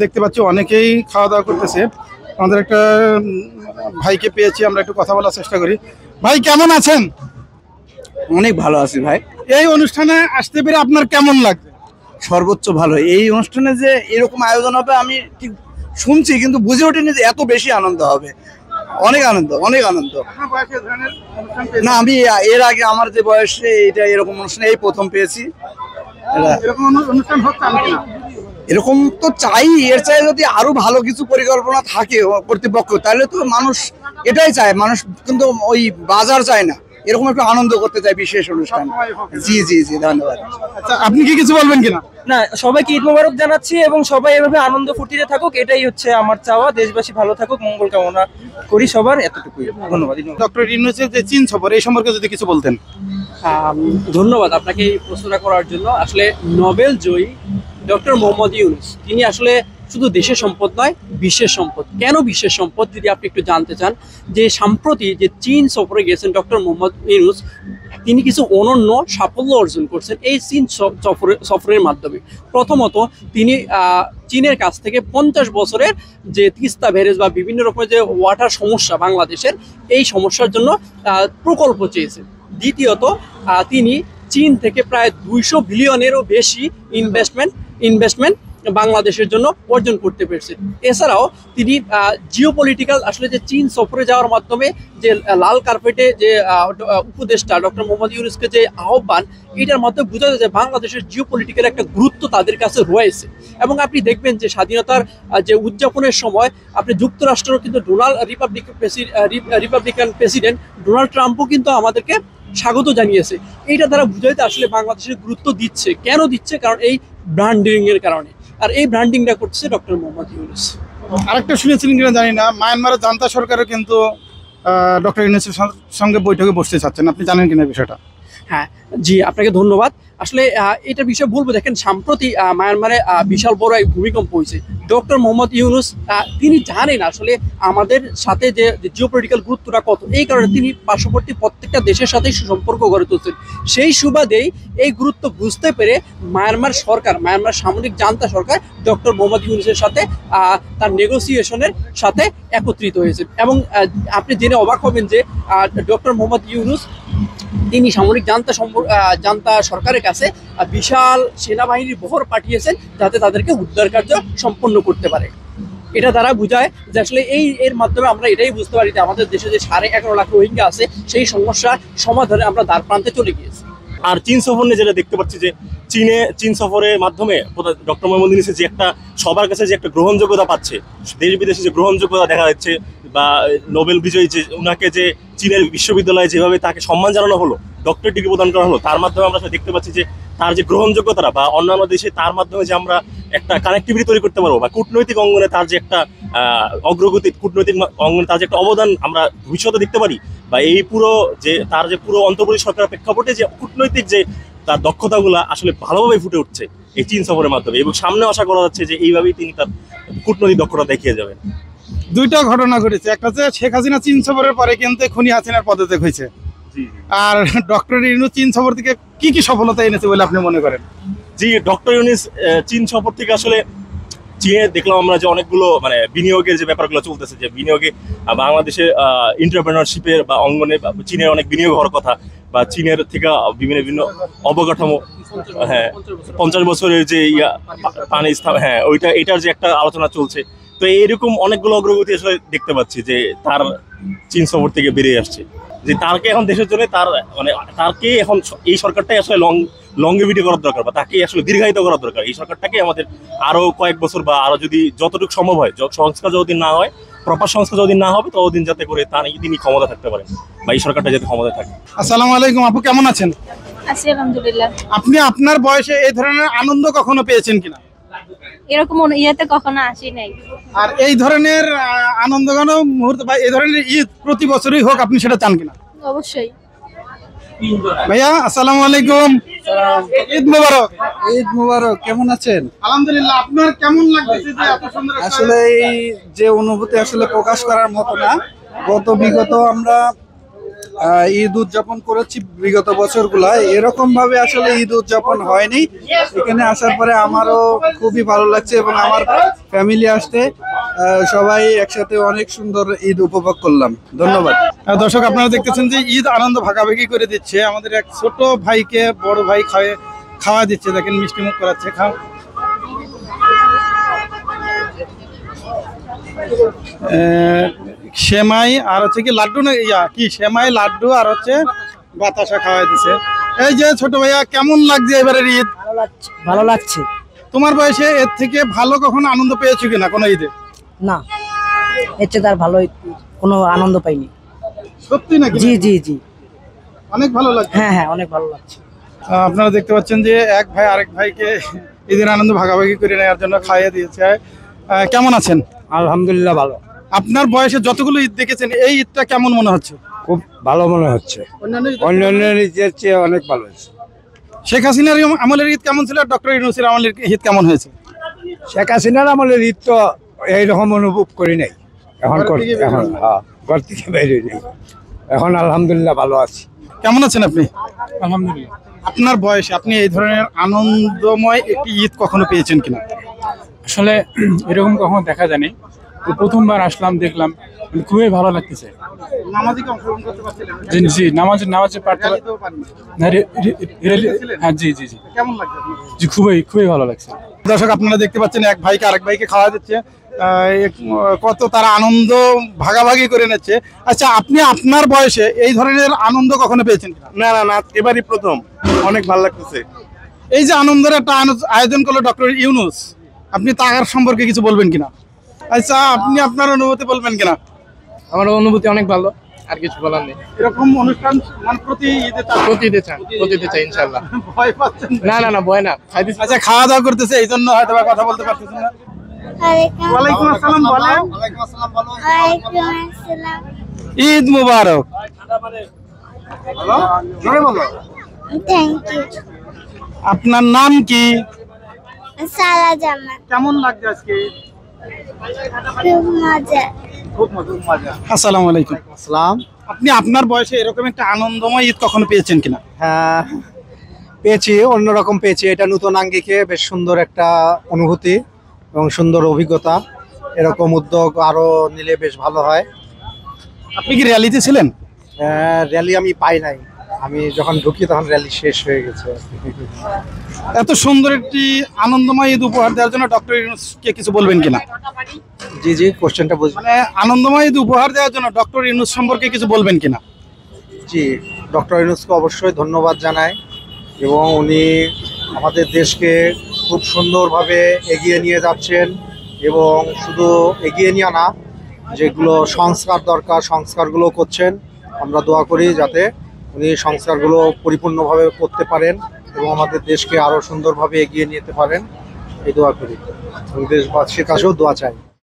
দেখতে পাচ্ছি অনেকেই খাওয়া দাওয়া করতেছে। আমাদের একটা ভাইকে পেয়েছি, আমরা একটু কথা বলার চেষ্টা করি। ভাই কেমন আছেন? অনেক ভালো আছি ভাই। এই অনুষ্ঠানে আসতে পেরে আপনার কেমন লাগছে? সর্বোচ্চ ভালো। এই অনুষ্ঠানে যে এরকম আয়োজন হবে আমি ঠিক শুনছি, কিন্তু বুঝে ওঠেনি যে এত বেশি আনন্দ হবে। অনেক আনন্দ, অনেক আনন্দ। না, আমি এর আগে আমার যে বয়সে এটা এরকম অনুষ্ঠানে এই প্রথম পেয়েছি। এরকম তো চাই, এর চাই যদি আরো ভালো কিছু পরিকল্পনা থাকে কর্তৃপক্ষ, তাহলে তো মানুষ এটাই চায়। মানুষ কিন্তু ওই বাজার চায় না, এরকম একটু আনন্দ করতে চাই বিশেষ অনুষ্ঠান। জি জি জি, ধন্যবাদ। আচ্ছা, আপনি কি কিছু বলবেন কিনা? না, সবাইকে ঈদ মোবারক জানাচ্ছি এবং সবাই এভাবে আনন্দ ফুর্তিতে থাকুক, এটাই হচ্ছে আমার চাওয়া। দেশবাসী ভালো থাকুক, মঙ্গল কামনা করি সবার। এতটুকুই, ধন্যবাদ। ডক্টর ইউনূসের যে চীন সফর, এই সম্পর্কে যদি কিছু বলতেন। ধন্যবাদ আপনাকে এই প্রশ্নটা করার জন্য। আসলে নোবেল জয়ী ডক্টর মোহাম্মদ ইউনূস তিনি আসলে শুধু দেশের সম্পদ নয়, বিশ্বের সম্পদ। কেন বিশ্বের সম্পদ যদি আপনি একটু জানতে চান, যে সম্প্রতি যে চীন সফরে গেছেন ডক্টর মোহাম্মদ ইউনূস, তিনি কিছু অনন্য সাফল্য অর্জন করছেন এই চীন সফরের মাধ্যমে। প্রথমত তিনি চীনের কাছ থেকে 50 বছরের যে তিস্তা ব্যারেজ বা বিভিন্ন রকমের যে ওয়াটার সমস্যা বাংলাদেশের, এই সমস্যার জন্য প্রকল্প চেয়েছেন। দ্বিতীয়ত তিনি চীন থেকে প্রায় 200 বিলিয়নেরও বেশি ইনভেস্টমেন্ট বাংলাদেশের জন্য অর্জন করতে পেরেছেন। এছাড়াও তিনি জিওপলিটিক্যাল আসলে যে চীন সফরে যাওয়ার মাধ্যমে যে লাল কার্পেটে যে উপদেষ্টা ডক্টর মোহাম্মদ ইউনূসকে যে আহ্বান, এটার মাধ্যমে বোঝা যায় যে বাংলাদেশের জিওপলিটিক্যাল একটা গুরুত্ব তাদের কাছে রয়েছে। এবং আপনি দেখবেন যে স্বাধীনতার যে উদযাপনের সময় আপনি যুক্তরাষ্ট্রের কিন্তু রিপাবলিকান প্রেসিডেন্ট ডোনাল্ড ট্রাম্পও কিন্তু আমাদেরকে স্বাগত জানিয়েছে। এইটা দ্বারা বুঝাইতে আসলে বাংলাদেশের গুরুত্ব দিচ্ছে। কেন দিচ্ছে? কারণ এই ব্র্যান্ডিং এর কারণে। আর এই ব্র্যান্ডিংটা করছে ডক্টর মোহাম্মদ ইউনূস। আরেকটা শুনেছিলেন কিনা জানি না, মায়ানমারের জান্তা সরকারও কিন্তু ডক্টর ইউনূসের সঙ্গে বৈঠকে বসতে চাচ্ছেন, আপনি জানেন কিনা বিষয়টা? হ্যাঁ জি, আপনাকে ধন্যবাদ। আসলে এটা বিষয় বলবো, দেখেন সাম্প্রতি মায়ানমারে বিশাল বড় এক ভূমিকম্প হয়েছে। ডক্টর মোহাম্মদ ইউনূস তিনি জানেন আসলে আমাদের সাথে যে জিওপলিটিক্যাল গুরুত্বটা কত, এই কারণে তিনি পার্শ্ববর্তী প্রত্যেকটা দেশের সাথে সুসম্পর্ক গড়ে তুলছেন। সেই সুবাদেই এই গুরুত্ব বুঝতে পেরে মায়ানমার সামরিক জান্তা সরকার ডক্টর মোহাম্মদ ইউনূসের সাথে তার নেগোসিয়েশনের সাথে একত্রিত হয়েছে। এবং আপনি জেনে অবাক হবেন যে ডক্টর মোহাম্মদ ইউনূস তিনি সামরিক জান্তা সরকারের কাছে বিশাল সেনাবাহিনীর বহর পাঠিয়েছেন, যাতে তাদেরকে উদ্ধার কার্য সম্পন্ন করতে পারে। এটা দ্বারা বোঝায় যে আসলে এর মাধ্যমে আমরা এটাই বুঝতে পারি যে আমাদের দেশে যে 11.5 লাখ রোহিঙ্গা আছে, সেই সমস্যার সমাধানে আমরা দ্বার প্রান্তে চলে গিয়েছি। আর চীন সফর নিয়ে যেটা দেখতে পাচ্ছি যে চীন সফরের মাধ্যমে ডক্টর মোহাম্মদ ইউনূস যে একটা সবার কাছে যে একটা গ্রহণযোগ্যতা পাচ্ছে, দেশ বিদেশে যে গ্রহণযোগ্যতা দেখা যাচ্ছে, বা নোবেল বিজয়ী যে উনাকে যে চীনের বিশ্ববিদ্যালয়ে যেভাবে তাকে সম্মান জানানো হলো, ডক্টরেট ডিগ্রি প্রদান করা হলো, তার মাধ্যমে আমরা দেখতে পাচ্ছি যে তার যে গ্রহণযোগ্যতা বা অন্যান্য দেশে তার মাধ্যমে যে আমরা একটা কানেক্টিভিটি তৈরি করতে পারবো, বা কূটনৈতিক অঙ্গনে তার যে একটা অগ্রগতি, কূটনৈতিক অঙ্গনে তার যে একটা অবদান আমরা ভবিষ্যতে দেখতে পারি, বা এই তার যে পুরো অন্তর্বর্তী সরকারের প্রেক্ষাপটে যে কূটনৈতিক যে তার দক্ষতাগুলো আসলে ভালোভাবে ফুটে উঠছে এই চীন সফরের মাধ্যমে। এবং সামনে আশা করা যাচ্ছে যে এইভাবেই তিনি তার কূটনৈতিক দক্ষতা দেখিয়ে যাবেন। দুইটা ঘটনা ঘটেছে, একটা হচ্ছে শেখ হাসিনা চীন সফরের পরে কিন্তু খুনি হাসিনার পদত্যাগ হয়েছে, আর ডক্টর ইউনূস চীন সফর থেকে কি কি সফলতা এনেছে বলে আপনি মনে করেন? জি, ডক্টর ইউনূস চীন সফর থেকে আসলে চীনে দেখলাম আমরা যে অনেকগুলো বিনিয়োগের যে ব্যাপারগুলো চলতেছে, যে বিনিয়োগে বাংলাদেশের এন্টারপ্রেনারশিপের বা অঙ্গনে চীনের অনেক বিনিয়োগ হওয়ার কথা, বা চীনের থেকে বিভিন্ন অবকাঠামো, হ্যাঁ 50 বছরের যে পানি হ্যাঁ এটার যে একটা আলোচনা চলছে। তো এইরকম অনেকগুলো অগ্রগতি আসলে দেখতে পাচ্ছি যে তার চীন সফর থেকে বেরিয়ে আসছে, যে তারকে এখন দেশের জন্য তারকে এখন এই সরকারটাই আসলে লংগেভিটি করার দরকার, বা তাকে আসলে দীর্ঘায়িত করার দরকার। এই সরকারটাকে আমাদের আরো কয়েক বছর, বা আরো যদি যতটুকু সম্ভব হয়, সংস্কার যতদিন না হয়, প্রপার সংস্কার যতদিন না হবে, ততদিন যাতে করে তিনি ক্ষমতা থাকতে পারেন, বা এই সরকারটা যাতে ক্ষমতায় থাকে। আসসালামু আলাইকুম আপু, কেমন আছেন? আছি আলহামদুলিল্লাহ। আপনি আপনার বয়সে এই ধরনের আনন্দ কখনো পেয়েছেন কিনা? এরকম ইয়েতে কখনো আসি নাই। আর এই ধরনের আনন্দঘন মুহূর্ত বা এই ধরনের ঈদ প্রতি বছরই হোক, আপনি সেটা চান কিনা? অবশ্যই। ভাইয়া আসসালামু আলাইকুম, ঈদ মোবারক। ঈদ মোবারক, কেমন আছেন? আলহামদুলিল্লাহ। আপনার কেমন লাগছে যে এত সুন্দর? আসলে এই যে অনুভূতি আসলে প্রকাশ করার মতো না। বিগত আমরা ঈদ উদযাপন করেছি বিগত বছরগুলা, এরকম ভাবে আসলে ঈদ উদযাপন হয়নি। এখানে আসার পরে আমারও খুবই ভালো লাগছে এবং আমার ফ্যামিলি আসতে সবাই একসাথে অনেক সুন্দর ঈদ উপভোগ করলাম। ধন্যবাদ। দর্শক আপনারা দেখতেছেন যে ঈদ আনন্দ ভাগাভাগি করে দিচ্ছে, আমাদের এক ছোট ভাইকে বড় ভাই খাওয়া দিচ্ছে, দেখেন মিষ্টি মুখ করাচ্ছে। খাও। সেমাই আর হচ্ছে কি লাড্ডু না কি সেমাই লাড্ডু আর হচ্ছে বাতাসা খাওয়াই দিচ্ছে। এই যে ছোট ভাইয়া, কেমন লাগছে এবারের ঈদ? ভালো লাগছে। তোমার বয়সে এর থেকে ভালো কখনো আনন্দ পেয়েছো কিনা কোনো ঈদে? না, এর চেয়ে তার ভালো কোনো আনন্দ পাইনি। সত্যি নাকি? জি জি জি, অনেক ভালো লাগছে। হ্যাঁ হ্যাঁ, অনেক ভালো লাগছে। আপনারা দেখতে পাচ্ছেন যে এক ভাই আরেক ভাইকে ঈদের আনন্দ ভাগাভাগি করে নেওয়ার জন্য খাইয়ে দিয়েছে। কেমন আছেন? আলহামদুলিল্লাহ ভালো। আপনার বয়সে যতগুলো ঈদ দেখেছেন এই ঈদটা কেমন মনে হচ্ছে? খুব ভালো মনে হচ্ছে, অন্যান্য ঈদের চেয়ে অনেক ভালো হয়েছে। শেখ হাসিনার আমলের ঈদ কেমন ছিল আর ডক্টর ইউনূসের আমলের ঈদ কেমন হয়েছে? শেখ হাসিনার আমলের ঈদ তো এইরকম অনুভব করি নাই, এখন এখন ঘর থেকে বেরিয়ে নেই। এখন আলহামদুলিল্লাহ ভালো আছি। কেমন আছেন আপনি? আলহামদুলিল্লাহ। আপনার বয়সে আপনি এই ধরনের আনন্দময় একটি ঈদ কখনো পেয়েছেন কিনা? আসলে এরকম কখনো দেখা যায়নি, তো প্রথমবার আসলাম, দেখলাম, খুবই ভালো লাগতেছে। নামাজে কি অংশগ্রহণ করতে পারছিলেন? জি, নামাজে পারতে হ্যাঁ, জি জি জি কেমন লাগছে? জি, খুবই ভালো লাগছে। দর্শক আপনারা দেখতে পাচ্ছেন এক ভাইকে আরেক ভাইকে খাওয়া দিচ্ছে, কত তারা আনন্দ ভাগাভাগি করে নিচ্ছে। আচ্ছা, আপনি আপনার বয়সে এই ধরনের আনন্দ কখনো পেয়েছেন কিনা? না না না, এবারই প্রথম, অনেক ভালো লাগতেছে। এই যে আনন্দের একটা আয়োজন করলো ডক্টর ইউনূস, আপনি তার সম্পর্কে কিছু বলবেন কিনা? আচ্ছা, আপনি আপনার অনুভূতি বলবেন কিনা? আমার অনুভূতি অনেক ভালো, আর কিছু বলার নেই। এরকম অনুষ্ঠান মানে প্রতি প্রতিতে চাই ইনশাআল্লাহ। ভয় পাচ্ছেন? না ভয় না। আচ্ছা, খাওয়া দাওয়া করতেছে এই জন্য হয়তো বা কথা বলতে পারতেছেন না। ওয়ালাইকুম আসসালাম, বলেন। ঈদ মুবারক। Thank you. আপনার নাম কি? সারা জামা। কেমন লাগছে আজকে? খুব মজা। খুব মজা। আসসালামু আলাইকুম। আসসালাম। আপনি আপনার বয়সে এরকম একটা আনন্দময় ঈদ কখনো পেয়েছেন কিনা? হ্যাঁ পেয়েছি, অন্যরকম পেয়েছি। এটা নতুন আঙ্গিকে বেশ সুন্দর একটা অনুভূতি এবং সুন্দর অভিজ্ঞতা। এরকম উদ্যোগ আরো নিলে বেশ ভালো হয়। আপনি কি র্যালিতে ছিলেন? র্যালি আমি পাই নাই, আমি যখন ঢুকি তখন র্যালি শেষ হয়ে গেছে। এত সুন্দর একটি আনন্দময় ঈদ উপহার দেওয়ার জন্য ডক্টর ইউনূসকে কিছু বলবেন কিনা? জি জি, কোশ্চেনটা বুঝি। মানে আনন্দময় ঈদ উপহার দেওয়ার জন্য ডক্টর ইউনূস সম্পর্কে কিছু বলবেন কিনা? জি, ডক্টর ইউনূসকে অবশ্যই ধন্যবাদ জানাই এবং উনি আমাদের দেশকে খুব সুন্দরভাবে এগিয়ে নিয়ে যাচ্ছেন এবং শুধু এগিয়ে নিয়ে না, যেগুলো সংস্কার দরকার সংস্কারগুলো করছেন। আমরা দোয়া করি যাতে উনি সংস্কারগুলো পরিপূর্ণভাবে করতে পারেন এবং আমাদের দেশকে আরও সুন্দরভাবে এগিয়ে নিতে পারেন, এই দোয়া করি এবং দেশবাসীর কাছেও দোয়া চাই।